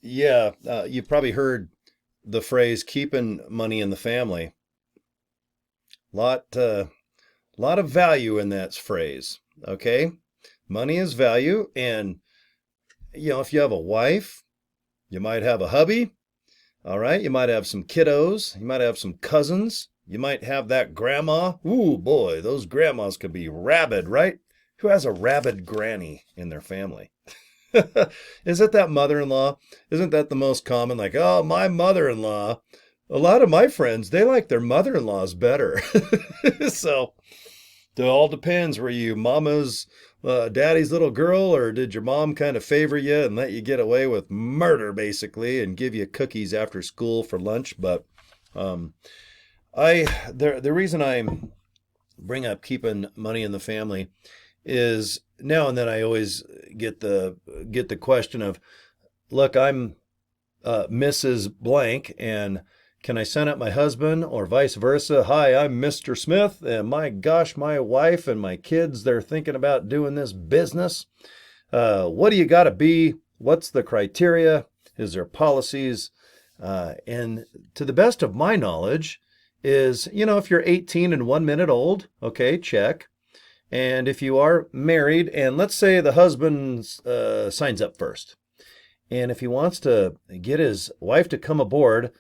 Yeah, you've probably heard the phrase "keeping money in the family." Lot, lot of value in that phrase. Okay, money is value, and if you have a wife, you might have a hubby. All right, you might have some kiddos. You might have some cousins. You might have that grandma. Ooh, boy, those grandmas could be rabid, right? Who has a rabid granny in their family? Is it that mother-in-law? Isn't that the most common? Like, oh, my mother-in-law. A lot of my friends, they like their mother-in-laws better. So it all depends. Were you mama's, daddy's little girl, or did your mom kind of favor you and let you get away with murder, basically, and give you cookies after school for lunch? But um, the reason I bring up keeping money in the family is now and then I always get the question of, look, I'm Mrs. Blank, and can I send up my husband or vice versa? Hi, I'm Mr. Smith, and my gosh, my wife and my kids, they're thinking about doing this business. What do you got to be? What's the criteria? Is there policies? And to the best of my knowledge, is if you're 18 and 1 minute old, okay, check. And if you are married, and let's say the husband signs up first, and if he wants to get his wife to come aboard,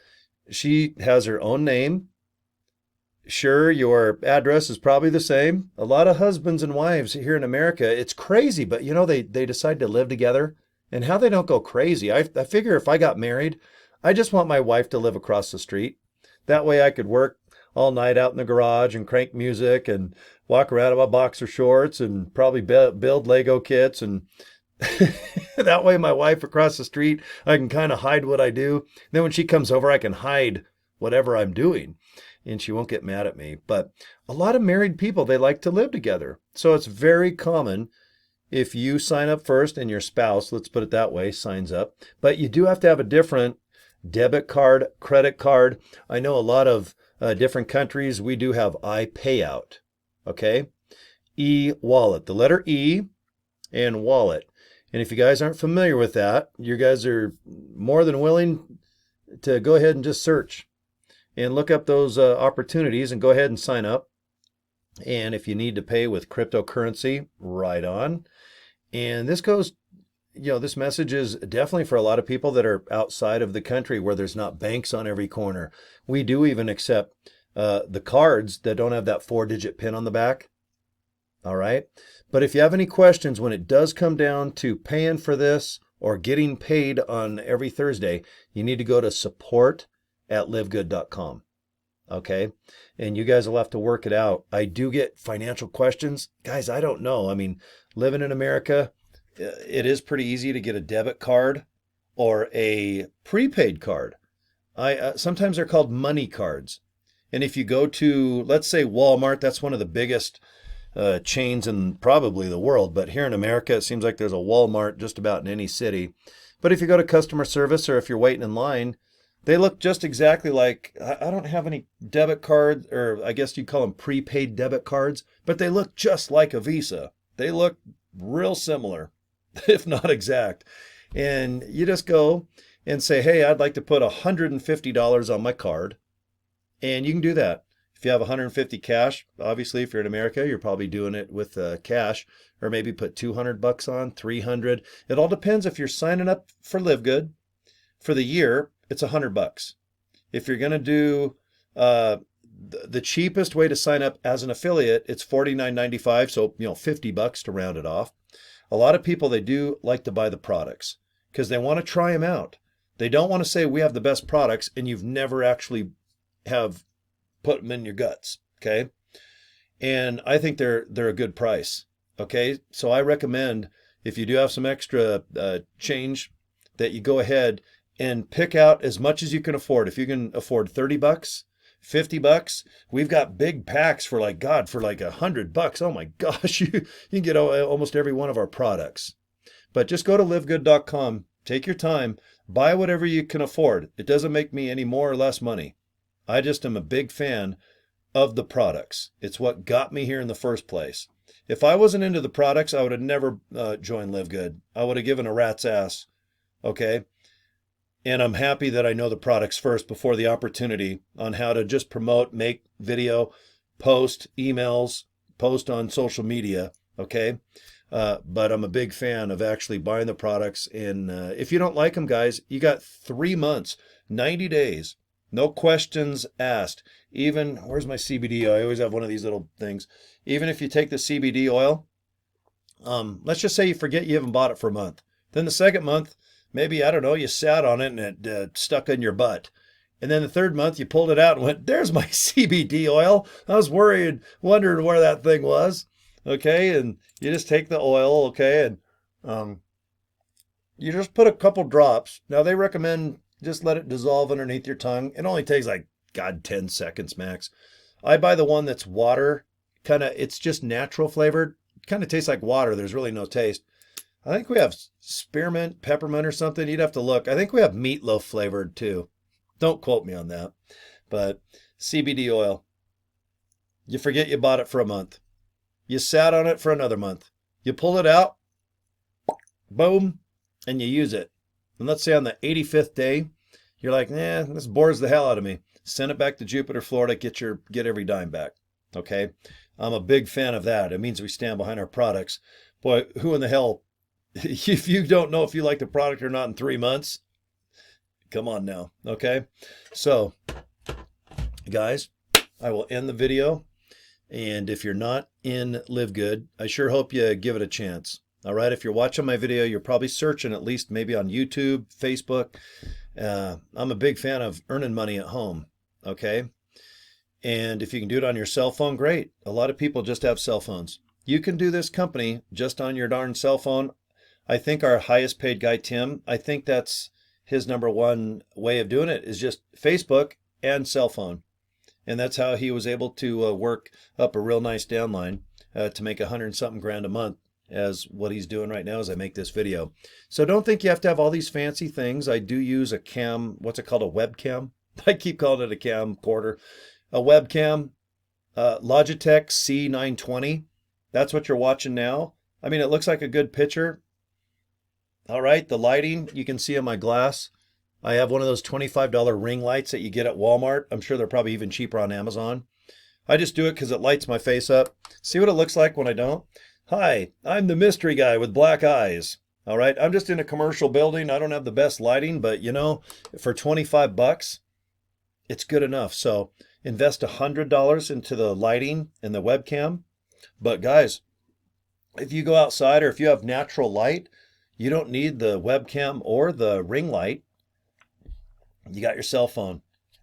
she has her own name. Sure, your address is probably the same. A lot of husbands and wives here in America, it's crazy, but they decide to live together, and how they don't go crazy. I figure if I got married, I just want my wife to live across the street. That way I could work all night out in the garage and crank music and walk around in my boxer shorts and probably build Lego kits. And that way my wife across the street, I can kind of hide what I do. Then when she comes over, I can hide whatever I'm doing and she won't get mad at me. But a lot of married people, they like to live together. So it's very common if you sign up first and your spouse, let's put it that way, signs up. But you do have to have a different debit card, credit card. I know a lot of different countries, we do have iPayout. Okay. E-wallet, the letter E and wallet. And if you guys aren't familiar with that, you guys are more than willing to go ahead and just search and look up those opportunities and go ahead and sign up. And if you need to pay with cryptocurrency, right on. And this message is definitely for a lot of people that are outside of the country where there's not banks on every corner. We do even accept the cards that don't have that 4-digit pin on the back. All right. But if you have any questions when it does come down to paying for this or getting paid on every Thursday, you need to go to support@livegood.com. Okay. And you guys will have to work it out. I do get financial questions. Guys, I don't know. I mean, living in America, it is pretty easy to get a debit card or a prepaid card. Sometimes they're called money cards. And if you go to, let's say, Walmart, that's one of the biggest chains in probably the world. But here in America, it seems like there's a Walmart just about in any city. But if you go to customer service or if you're waiting in line, they look just exactly like, I don't have any debit cards, or I guess you'd call them prepaid debit cards, but they look just like a Visa. They look real similar, if not exact. And you just go and say, hey, I'd like to put $150 on my card. And you can do that. If you have 150 cash, obviously, if you're in America, you're probably doing it with cash, or maybe put 200 bucks on, 300. It all depends. If you're signing up for Live Good for the year, it's 100 bucks. If you're going to do the cheapest way to sign up as an affiliate, it's $49.95. So, 50 bucks to round it off. A lot of people, they do like to buy the products because they want to try them out. They don't want to say we have the best products and you've never actually have put them in your guts. Okay. And I think they're a good price. Okay. So I recommend, if you do have some extra change, that you go ahead and pick out as much as you can afford. If you can afford 30 bucks, 50 bucks, we've got big packs for like 100 bucks. Oh my gosh, you can get almost every one of our products. But just go to livegood.com, take your time, buy whatever you can afford. It doesn't make me any more or less money. I just am a big fan of the products. It's what got me here in the first place. If I wasn't into the products, I would have never joined Live Good. I would have given a rat's ass. Okay. And I'm happy that I know the products first before the opportunity on how to just promote, make video, post emails, post on social media. Okay. But I'm a big fan of actually buying the products. And if you don't like them, guys, you got 3 months, 90 days, no questions asked. Even, where's my CBD oil? I always have one of these little things. Even if you take the CBD oil, let's just say you forget you haven't bought it for a month. Then the second month, maybe, I don't know, you sat on it and it stuck in your butt. And then the third month, you pulled it out and went, there's my CBD oil. I was worried, wondering where that thing was. Okay, and you just take the oil, okay, and you just put a couple drops. Now, they recommend just let it dissolve underneath your tongue. It only takes like, God, 10 seconds max. I buy the one that's water, kind of, it's just natural flavored. Kind of tastes like water. There's really no taste. I think we have spearmint, peppermint or something. You'd have to look. I think we have meatloaf flavored too. Don't quote me on that. But CBD oil. You forget you bought it for a month. You sat on it for another month. You pull it out, boom, and you use it. And let's say on the 85th day, you're like, nah, this bores the hell out of me. Send it back to Jupiter, Florida, get every dime back. Okay? I'm a big fan of that. It means we stand behind our products. Boy, who in the hell, if you don't know if you like the product or not in 3 months, come on now. Okay? So, guys, I will end the video. And if you're not in Live Good, I sure hope you give it a chance. All right. If you're watching my video, you're probably searching at least maybe on YouTube, Facebook. I'm a big fan of earning money at home. Okay. And if you can do it on your cell phone, great. A lot of people just have cell phones. You can do this company just on your darn cell phone. I think our highest paid guy, Tim, I think that's his number one way of doing it is just Facebook and cell phone. And that's how he was able to work up a real nice downline to make $100-something grand a month, as what he's doing right now as I make this video. So don't think you have to have all these fancy things. I do use a cam, what's it called, a webcam? I keep calling it a camcorder. A webcam, Logitech C920. That's what you're watching now. I mean, it looks like a good picture. All right, the lighting, you can see on my glass. I have one of those $25 ring lights that you get at Walmart. I'm sure they're probably even cheaper on Amazon. I just do it because it lights my face up. See what it looks like when I don't? Hi, I'm the mystery guy with black eyes. All right, I'm just in a commercial building. I don't have the best lighting, but you know, for 25 bucks, it's good enough. So invest $100 into the lighting and the webcam. But guys, if you go outside or if you have natural light, you don't need the webcam or the ring light. You got your cell phone.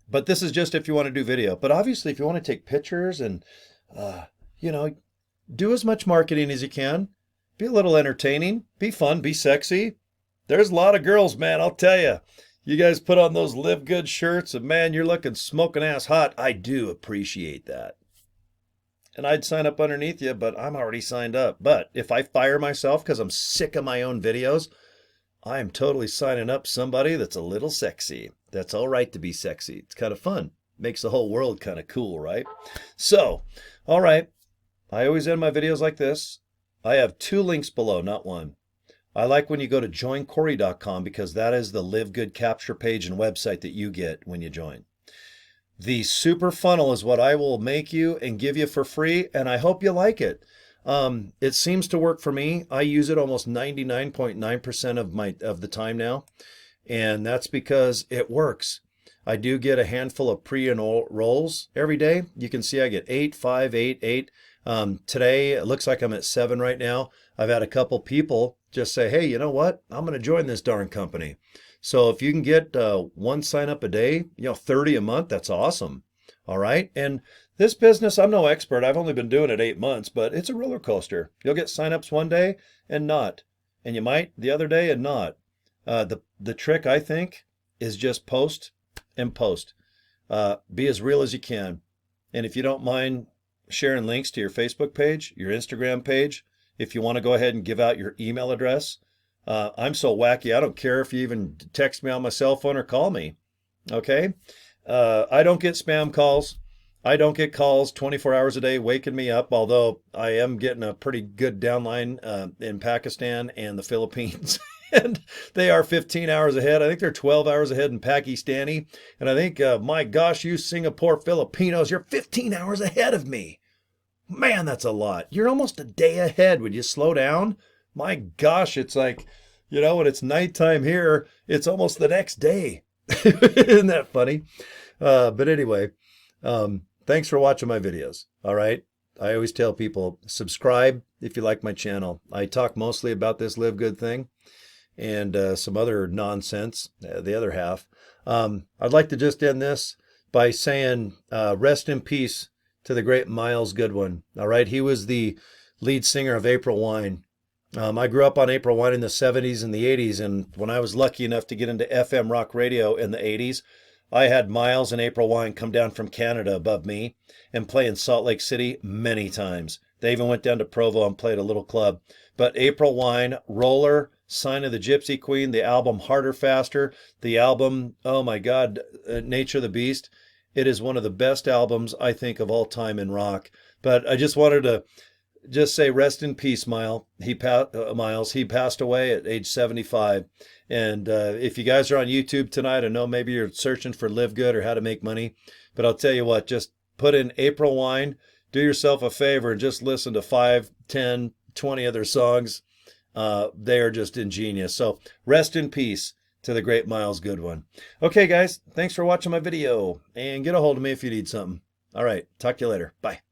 But this is just if you want to do video. But obviously, if you want to take pictures and, you know, do as much marketing as you can. Be a little entertaining. Be fun. Be sexy. There's a lot of girls, man, I'll tell you. You guys put on those Live Good shirts and, man, you're looking smoking ass hot. I do appreciate that. And I'd sign up underneath you, but I'm already signed up. But if I fire myself because I'm sick of my own videos, I am totally signing up somebody that's a little sexy. That's all right to be sexy. It's kind of fun. Makes the whole world kind of cool, right? So, all right. I always end my videos like this. I have 2 links below, not 1. I like when you go to joincory.com because that is the Live Good capture page and website that you get when you join. The super funnel is what I will make you and give you for free, and I hope you like it. It seems to work for me. I use it almost 99.9% of the time now, and that's because it works. I do get a handful of pre-enrolls every day. You can see I get 8, 5, 8, 8. Today, it looks like I'm at 7 right now. I've had a couple people just say, hey, you know what? I'm going to join this darn company. So if you can get 1 sign up a day, 30 a month, that's awesome. All right. And this business, I'm no expert. I've only been doing it 8 months, but it's a roller coaster. You'll get signups one day and not. And you might the other day and not. The trick, I think, is just post and post. Be as real as you can. And if you don't mind sharing links to your Facebook page, your Instagram page, if you want to go ahead and give out your email address, I'm so wacky. I don't care if you even text me on my cell phone or call me. Okay. I don't get spam calls. I don't get calls 24 hours a day waking me up, although I am getting a pretty good downline in Pakistan and the Philippines. And they are 15 hours ahead. I think they're 12 hours ahead in Pakistani. And I think, my gosh, you Singapore Filipinos, you're 15 hours ahead of me. Man, that's a lot. You're almost a day ahead. Would you slow down? My gosh, it's like, when it's nighttime here, it's almost the next day. Isn't that funny? But anyway, thanks for watching my videos. All right. I always tell people, subscribe if you like my channel. I talk mostly about this Live Good thing and some other nonsense, the other half. I'd like to just end this by saying rest in peace to the great Miles Goodwin. All right. He was the lead singer of April Wine. I grew up on April Wine in the 70s and the 80s. And when I was lucky enough to get into FM rock radio in the 80s, I had Miles and April Wine come down from Canada above me and play in Salt Lake City many times. They even went down to Provo and played a little club. But April Wine, Roller, Sign of the Gypsy Queen, the album Harder, Faster, the album, oh my God, Nature of the Beast. It is one of the best albums, I think, of all time in rock. But I just wanted to just say rest in peace, Miles. He passed away at age 75. And if you guys are on YouTube tonight, I know maybe you're searching for Live Good or how to make money. But I'll tell you what, just put in April Wine, do yourself a favor and just listen to 5, 10, 20 other songs. They are just ingenious. So rest in peace to the great Miles Goodwin. Okay, guys, thanks for watching my video, and get a hold of me if you need something. All right, talk to you later. Bye.